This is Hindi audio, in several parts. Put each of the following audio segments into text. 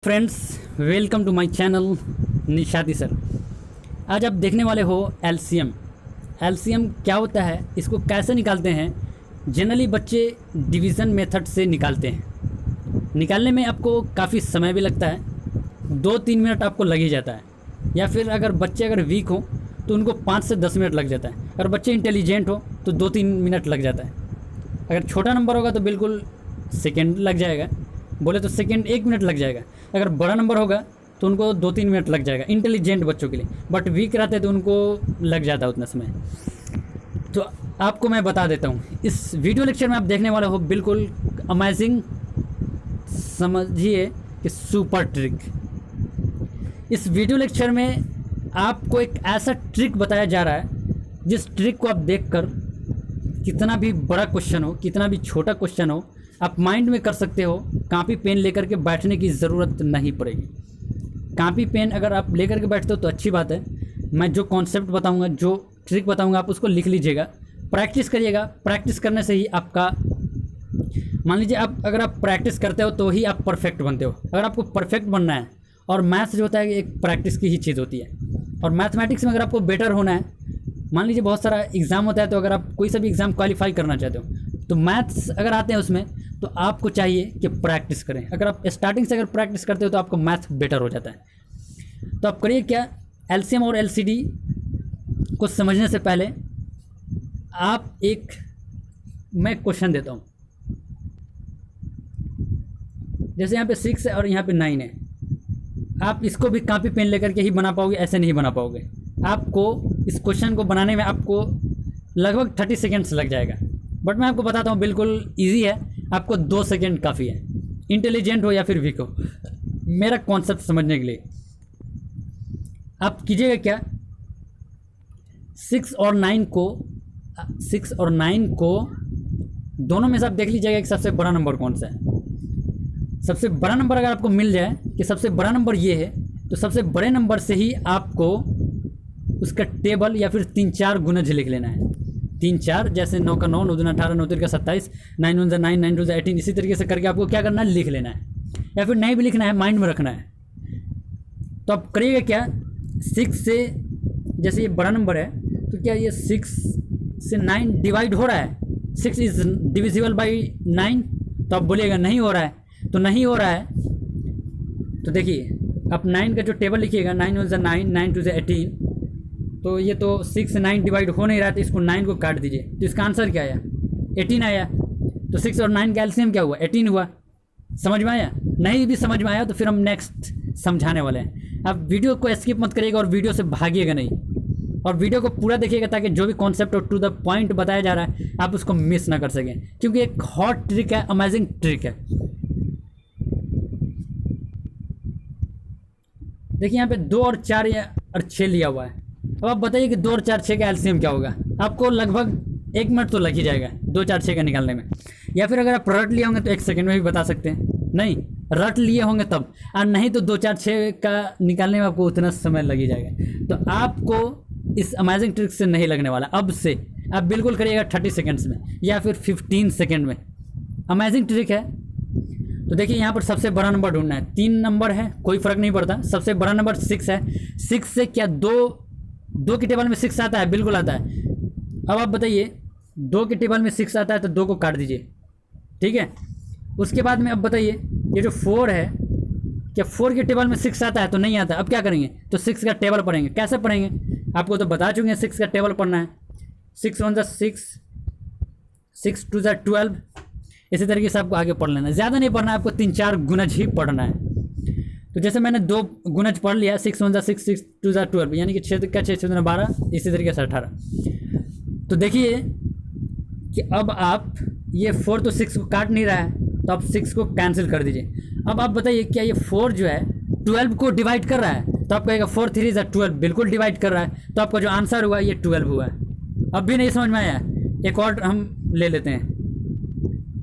Friends, welcome to my channel Nishati sir. आज आप देखने वाले हो एलसीएम। एलसीएम क्या होता है, इसको कैसे निकालते हैं। जनरली बच्चे डिवीज़न मेथड से निकालते हैं। निकालने में आपको काफ़ी समय भी लगता है, 2-3 मिनट आपको लग ही जाता है। या फिर अगर बच्चे वीक हो तो उनको 5 से 10 मिनट लग जाता है। अगर बच्चे इंटेलिजेंट हो तो 2-3 मिनट लग जाता है। अगर छोटा नंबर होगा तो बिल्कुल सेकेंड लग जाएगा, बोले तो सेकेंड 1 मिनट लग जाएगा। अगर बड़ा नंबर होगा तो उनको 2-3 मिनट लग जाएगा इंटेलिजेंट बच्चों के लिए। बट वीक रहते तो उनको लग जाता है उतना समय। तो आपको मैं बता देता हूँ, इस वीडियो लेक्चर में आप देखने वाले हो बिल्कुल अमेजिंग, समझिए कि सुपर ट्रिक। इस वीडियो लेक्चर में आपको एक ऐसा ट्रिक बताया जा रहा है जिस ट्रिक को आप देखकर कितना भी बड़ा क्वेश्चन हो, कितना भी छोटा क्वेश्चन हो, आप माइंड में कर सकते हो। कॉपी पेन लेकर के बैठने की ज़रूरत नहीं पड़ेगी। कॉपी पेन अगर आप लेकर के बैठते हो तो अच्छी बात है। मैं जो कॉन्सेप्ट बताऊंगा, जो ट्रिक बताऊंगा, आप उसको लिख लीजिएगा, प्रैक्टिस करिएगा। प्रैक्टिस करने से ही आपका, मान लीजिए अगर आप प्रैक्टिस करते हो तो ही आप परफेक्ट बनते हो। अगर आपको परफेक्ट बनना है, और मैथ्स जो होता है एक प्रैक्टिस की ही चीज़ होती है। और मैथमेटिक्स में अगर आपको बेटर होना है, मान लीजिए बहुत सारा एग्ज़ाम होता है, तो अगर आप कोई सा भी एग्ज़ाम क्वालिफाई करना चाहते हो तो मैथ्स अगर आते हैं उसमें, तो आपको चाहिए कि प्रैक्टिस करें। अगर आप स्टार्टिंग से अगर प्रैक्टिस करते हो तो आपको मैथ बेटर हो जाता है। तो आप करिए क्या, एलसीएम और एलसीडी को समझने से पहले आप मैं क्वेश्चन देता हूँ। जैसे यहाँ पे 6 है और यहाँ पे 9 है। आप इसको भी कॉपी पेन लेकर के ही बना पाओगे, ऐसे नहीं बना पाओगे। आपको इस क्वेश्चन को बनाने में आपको लगभग 30 सेकेंड्स लग जाएगा। बट मैं आपको बताता हूँ बिल्कुल इजी है, आपको 2 सेकेंड काफ़ी है, इंटेलिजेंट हो या फिर वीक हो, मेरा कॉन्सेप्ट समझने के लिए। आप कीजिएगा क्या, 6 और 9 को दोनों में से आप देख लीजिएगा कि सबसे बड़ा नंबर कौन सा है। सबसे बड़ा नंबर अगर आपको मिल जाए कि सबसे बड़ा नंबर ये है, तो सबसे बड़े नंबर से ही आपको उसका टेबल या फिर 3-4 गुणज लिख लेना है। 3-4 जैसे 9 का 9, 9 दूना 18, 9 3 का 27, 9 1 9, 9 2 18, इसी तरीके से करके आपको क्या करना है, लिख लेना है। या फिर नहीं भी लिखना है, माइंड में रखना है। तो आप करिएगा क्या, 6 से, जैसे ये बड़ा नंबर है तो क्या ये 6 से 9 डिवाइड हो रहा है, 6 इज डिविजिबल बाई 9। तो आप बोलिएगा नहीं हो रहा है, तो नहीं हो रहा है तो देखिए आप 9 का जो टेबल लिखिएगा, 9 1 9, 9 2 18, तो ये तो 6 से 9 डिवाइड हो नहीं रहा, तो इसको 9 को काट दीजिए। तो इसका आंसर क्या आया, 18 आया। तो 6 और 9 का एलसीएम क्या हुआ, 18 हुआ। समझ में आया? नहीं भी समझ में आया तो फिर हम नेक्स्ट समझाने वाले हैं। आप वीडियो को स्किप मत करिएगा और वीडियो से भागिएगा नहीं, और वीडियो को पूरा देखिएगा ताकि जो भी कॉन्सेप्ट और टू द पॉइंट बताया जा रहा है आप उसको मिस ना कर सकें, क्योंकि एक हॉट ट्रिक है, अमेजिंग ट्रिक है। देखिए यहाँ पे 2 और 4 और 6 लिया हुआ है। अब आप बताइए कि 2 और 4 6 का एलसीएम क्या होगा। आपको लगभग 1 मिनट तो लग ही जाएगा 2 4 6 का निकालने में। या फिर अगर आप रट लिए होंगे तो 1 सेकेंड में भी बता सकते हैं, नहीं रट लिए होंगे तब, और नहीं तो 2 4 6 का निकालने में आपको उतना समय लग ही जाएगा। तो आपको इस अमेजिंग ट्रिक से नहीं लगने वाला। अब से आप बिल्कुल करिएगा 30 सेकेंड्स में या फिर 15 सेकेंड में। अमेजिंग ट्रिक है। तो देखिए यहाँ पर सबसे बड़ा नंबर ढूंढना है। 3 नंबर है, कोई फ़र्क नहीं पड़ता। सबसे बड़ा नंबर 6 है। 6 से क्या 2 के टेबल में 6 आता है, बिल्कुल आता है। अब आप बताइए 2 के टेबल में 6 आता है तो 2 को काट दीजिए, ठीक है। उसके बाद में अब बताइए ये जो 4 है, क्या 4 के टेबल में 6 आता है, तो नहीं आता। अब क्या करेंगे, तो 6 का टेबल पढ़ेंगे। कैसे पढ़ेंगे, आपको तो बता चुके हैं 6 का टेबल पढ़ना है। 6 1 6, 6 2 12, इसी तरीके से आपको आगे पढ़ लेना है। ज़्यादा नहीं पढ़ना है, आपको 3-4 गुणज ही पढ़ना है। तो जैसे मैंने 2 गुणज पढ़ लिया, 6 1 6, 6 2 12, यानी कि 6 का 6 6 12, इसी तरीके से 18। तो देखिए कि अब आप ये 4 तो 6 को काट नहीं रहा है, तो आप 6 को कैंसिल कर दीजिए। अब आप बताइए क्या ये 4 जो है 12 को डिवाइड कर रहा है, तो आप कहेगा 4 3 12, बिल्कुल डिवाइड कर रहा है। तो आपका जो आंसर हुआ ये 12 हुआ है। अब भी नहीं समझ में आया, एक और हम ले लेते हैं,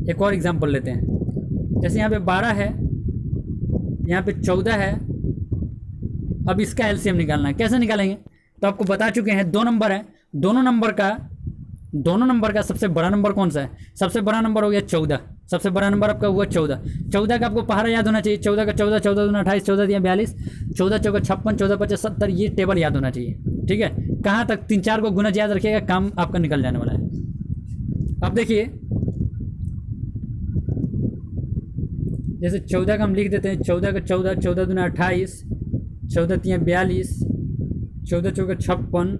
एक और एग्जाम्पल लेते हैं। जैसे यहाँ पे 12 है, यहाँ पे 14 है। अब इसका एलसीएम निकालना है। कैसे निकालेंगे, तो आपको बता चुके हैं 2 नंबर है, दोनों नंबर का दोनों नंबर का सबसे बड़ा नंबर कौन सा है? सबसे बड़ा नंबर हो गया 14। सबसे बड़ा नंबर आपका हुआ 14। 14 का आपको पहाड़ा याद होना चाहिए। 14 का 14, 14 दूना 28, 14 दिया 42, 14 चौका 56, 14 पचास 70, ये टेबल याद होना चाहिए। ठीक है, कहाँ तक 3-4 को गुना याद रखिएगा, काम आपका निकल जाने वाला है। अब देखिए, जैसे 14 का हम लिख देते हैं 14 का 14, 14 दूना 28, 14 तिया 42, 14 चौका 56,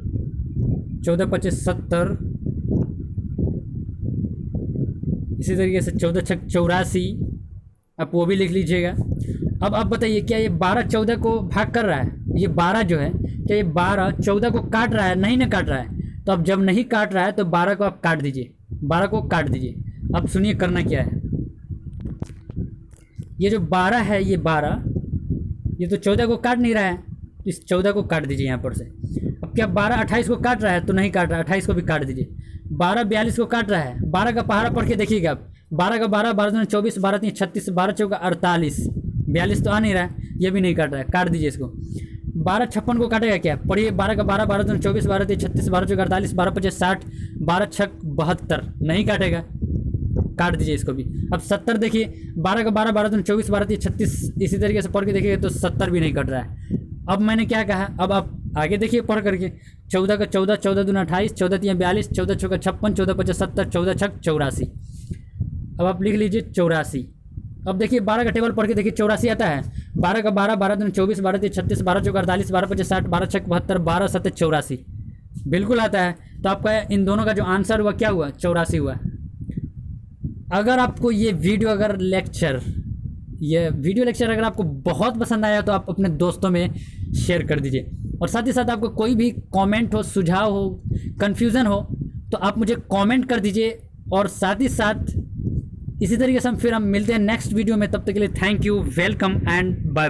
14 पचास 70, इसी तरीके से 14 छक 84, आप वो भी लिख लीजिएगा। अब आप बताइए, क्या ये 12 14 को भाग कर रहा है? ये 12 जो है, क्या ये 12 14 को काट रहा है? नहीं ना काट रहा है। तो अब जब नहीं काट रहा है तो 12 को आप काट दीजिए, 12 को काट दीजिए। अब सुनिए करना क्या है। ये जो 12 है, ये 12, ये तो 14 को काट नहीं रहा है, इस 14 को काट दीजिए यहाँ पर से। अब क्या 12 28 को काट रहा है? तो नहीं काट रहा है, 28 को भी काट दीजिए। 12 42 को काट रहा है, 12 का पहाड़ा पढ़ के देखिएगा आप। 12 का 12, 12 दूना 24, 12 तीन 36, 12 चौका 48, 42 तो आ नहीं रहा है, ये भी नहीं काट रहा है, काट दीजिए इसको। 12 56 को काटेगा क्या? पढ़िए, 12 का 12, 12 दूना 24, 12 तीन 36, 12 चौका 48, 12 पचास 60, 12 छक 72, नहीं काटेगा, काट दीजिए इसको भी। अब 70 देखिए, 12 का 12, 12 दूना 24, 12 तीन 36, इसी तरीके से पढ़ के देखिए तो 70 भी नहीं कट रहा है। अब मैंने क्या कहा, अब आप आगे देखिए पढ़ करके। 14 का 14, 14 दूना 28, 14 तीन 42, 14 चौका 56, 14 पचास 70, 14 छक 84। अब आप लिख लीजिए 84। अब देखिए 12 का टेबल पढ़ के देखिए 84 आता है। 12 का 12, 12 दूना 24, 12 तीन 36, 12 चौका 48, 12 पचास 60, 12 छक 72, 12 7 84, बिल्कुल आता है। तो आपका इन दोनों का जो आंसर हुआ क्या हुआ? 84 हुआ। अगर आपको ये वीडियो लेक्चर अगर आपको बहुत पसंद आया तो आप अपने दोस्तों में शेयर कर दीजिए। और साथ ही साथ आपको कोई भी कमेंट हो, सुझाव हो, कन्फ्यूज़न हो तो आप मुझे कमेंट कर दीजिए। और साथ ही साथ इसी तरीके से हम मिलते हैं नेक्स्ट वीडियो में। तब तक के लिए thank you, welcome and bye.